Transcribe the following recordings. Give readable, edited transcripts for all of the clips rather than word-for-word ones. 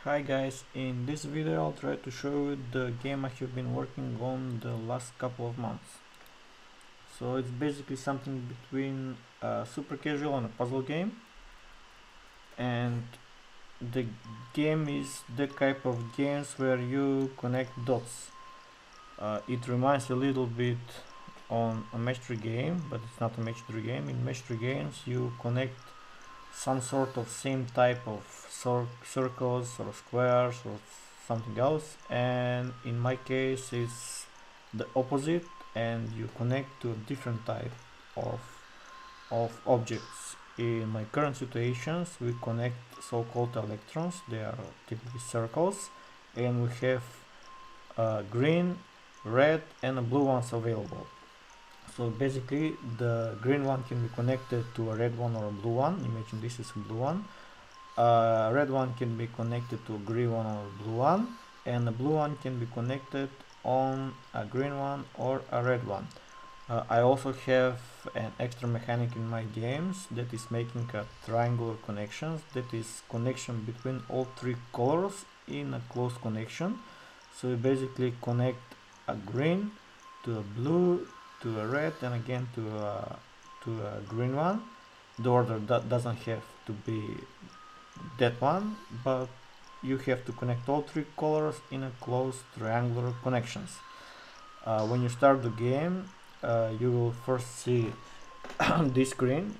Hi guys, in this video I'll try to show you the game I have been working on the last couple of months. So it's basically something between super casual and a puzzle game, and the game is the type of games where you connect dots. It reminds a little bit on a match 3 game, but it's not a match 3 game. In match 3 games you connect some sort of same type of circles or squares or something else, and in my case it's the opposite, and you connect to a different type of objects. In my current situations we connect so-called electrons. They are typically circles, and we have green, red and blue ones available. So basically the green one can be connected to a red one or a blue one. Imagine this is a blue one. Red one can be connected to a green one or a blue one, and the blue one can be connected on a green one or a red one. I also have an extra mechanic in my games that is making a triangular connections, that is connection between all three colors in a close connection. So you basically connect a green to a blue to a red and again to a green one. The order that doesn't have to be that one, but you have to connect all three colors in a close triangular connections. When you start the game, you will first see this screen.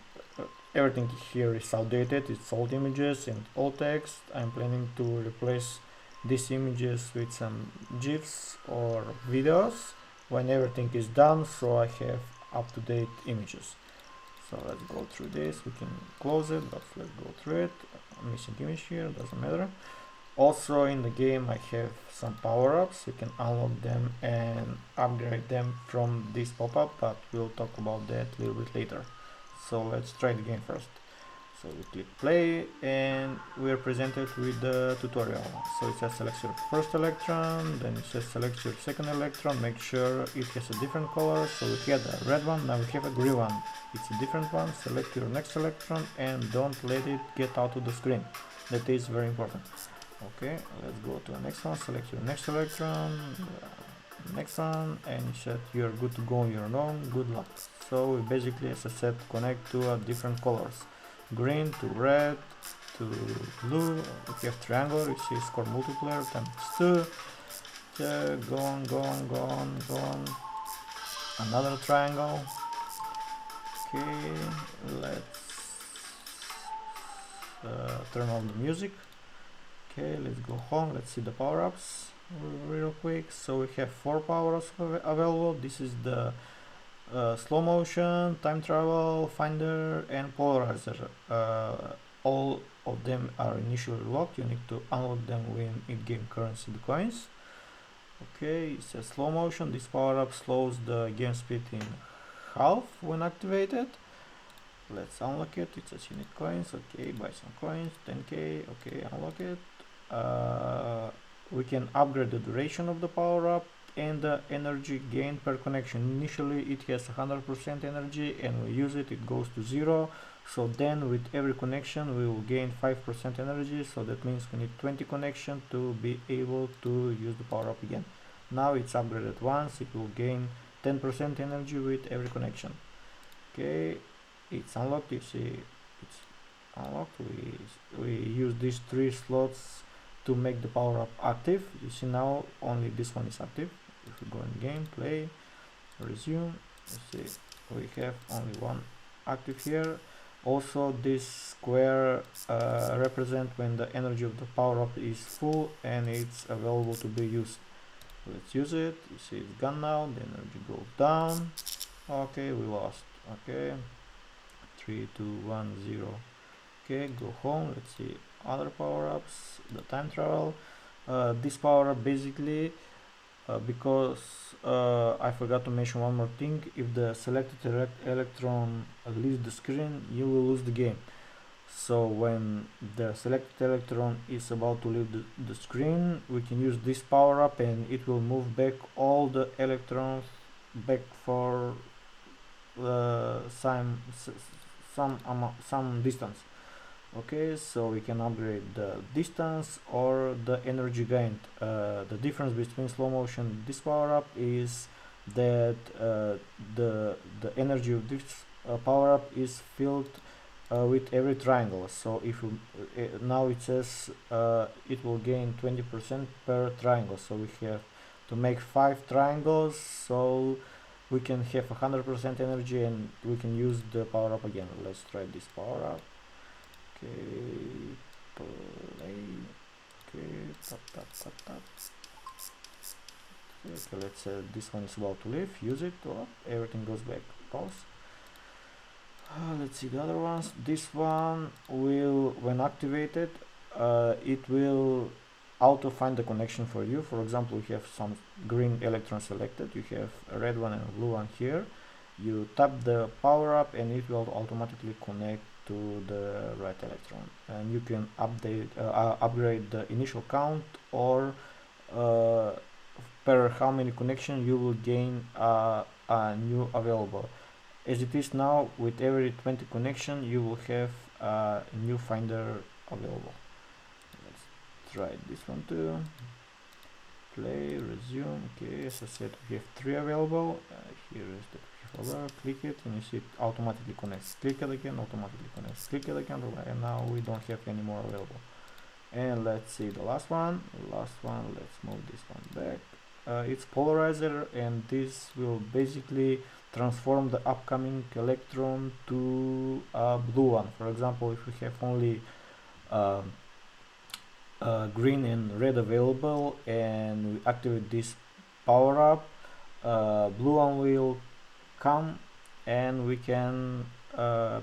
Everything here is outdated, it's old images and old text. I'm planning to replace these images with some GIFs or videos when everything is done, so I have up-to-date images. So let's go through this. We can close it, but let's go through it. Missing image here, doesn't matter. Also in the game I have some power-ups. You can unlock them and upgrade them from this pop-up, but we'll talk about that a little bit later. So let's try the game first. So we click play and we are presented with the tutorial. So it says select your first electron, then it says select your second electron, make sure it has a different color. So we had a red one, now we have a green one. It's a different one. Select your next electron and don't let it get out of the screen. That is very important. Okay, let's go to the next one. Select your next electron, next one, and you said you're good to go on your own. Good luck. So we basically, as I said, connect to different colors. Green to red to blue. We have triangle, you see score multiplier times 2. Go on. Another triangle. Okay, let's turn on the music. Okay, let's go home. Let's see the power-ups real quick. So we have 4 power-ups available. This is the slow motion, time travel, finder and polarizer. All of them are initially locked. You need to unlock them when in-game currency the coins. Okay, it says slow motion. This power-up slows the game speed in half when activated. Let's unlock it. It says you need coins. Okay, buy some coins. 10k. Okay, unlock it. We can upgrade the duration of the power-up and the energy gain per connection. Initially it has 100% energy, and we use it, it goes to 0. So then with every connection we will gain 5% energy, so that means we need 20 connection to be able to use the power up again. Now it's upgraded once, it will gain 10% energy with every connection. Okay, it's unlocked. You see it's unlocked. We use these 3 slots to make the power up active. You see now only this one is active. If we go in game, play, resume, you see we have only one active here. Also this square represent when the energy of the power up is full and it's available to be used. Let's use it. You see it's gone now, the energy goes down. Okay, we lost. Okay, 3 2 1 0. Okay, go home. Let's see other power-ups. The time travel. This power-up basically, because I forgot to mention one more thing, if the selected electron leaves the screen, you will lose the game. So when the selected electron is about to leave the screen, we can use this power-up and it will move back all the electrons back for some distance. Okay, so we can upgrade the distance or the energy gained. The difference between slow motion and this power up is that the energy of this power up is filled with every triangle. So if you, now it says it will gain 20% per triangle, so we have to make 5 triangles, so we can have 100% energy and we can use the power up again. Let's try this power up. Okay, play. Okay, tap tap tap tap. Okay, let's say this one is about to leave. Use it. Oh, everything goes back. Pause. Let's see the other ones. This one will, when activated, it will auto find the connection for you. For example, you have some green electron selected. You have a red one and a blue one here. You tap the power up and it will automatically connect to the right electron, and you can upgrade the initial count, or per how many connections you will gain a new available. As it is now, with every 20 connection you will have a new finder available. Let's try this one too. Play, resume. Okay, as I said, we have 3 available. Here is the folder. Click it and you see it automatically connects. Click it again, automatically connects. Click it again, and now we don't have any more available. And let's see the last one. Let's move this one back. It's polarizer, and this will basically transform the upcoming electron to a blue one. For example, if we have only green and red available and we activate this power up, blue one will come and we can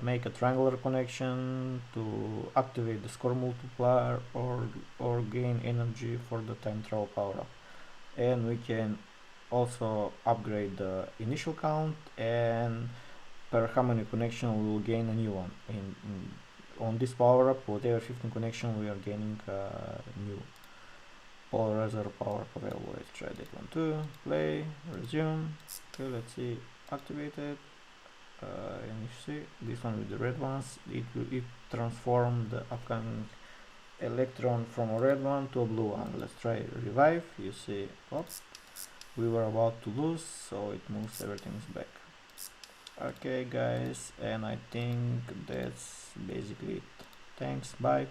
make a triangular connection to activate the score multiplier or gain energy for the time travel power up. And we can also upgrade the initial count, and per how many connection we will gain a new one. On this power up, whatever 15 connection, we are gaining a new polarizer power up available. Let's try that one too. Play, resume. Okay, let's see, activated. And you see this one with the red ones, it transformed the upcoming electron from a red one to a blue one. Let's try revive. You see, oops, we were about to lose, so it moves everything's back. Okay guys, and I think that's basically it. Thanks, bye.